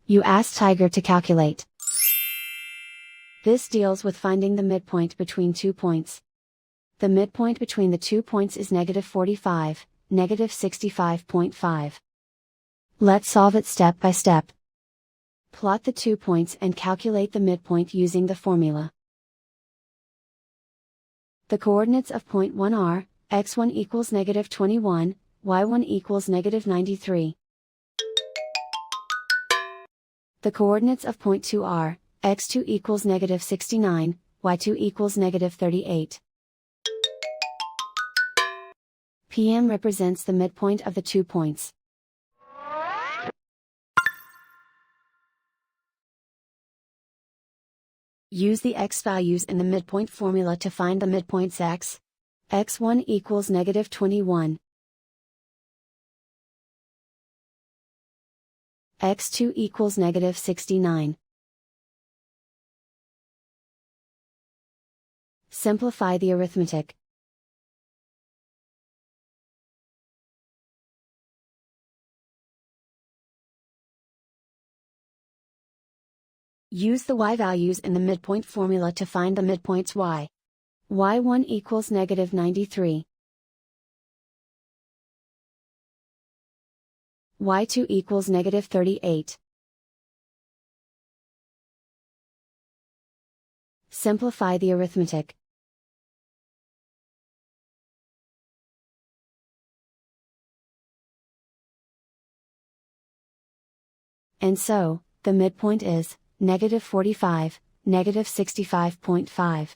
You ask Tiger to calculate. This deals with finding the midpoint between 2 points. The midpoint between the 2 points is -45, -65.5. Let's solve it step by step. Plot the 2 points and calculate the midpoint using the formula. The coordinates of point 1 are, x1 equals -21, y1 equals -93. The coordinates of point 2 are, x2 equals -69, y2 equals -38. PM represents the midpoint of the 2 points. Use the x values in the midpoint formula to find the midpoints x. x1 equals -21. x2 equals -69. Simplify the arithmetic. Use the y values in the midpoint formula to find the midpoints y. y1 equals -93. y2 equals -38. Simplify the arithmetic. And so, the midpoint is -45, -65.5.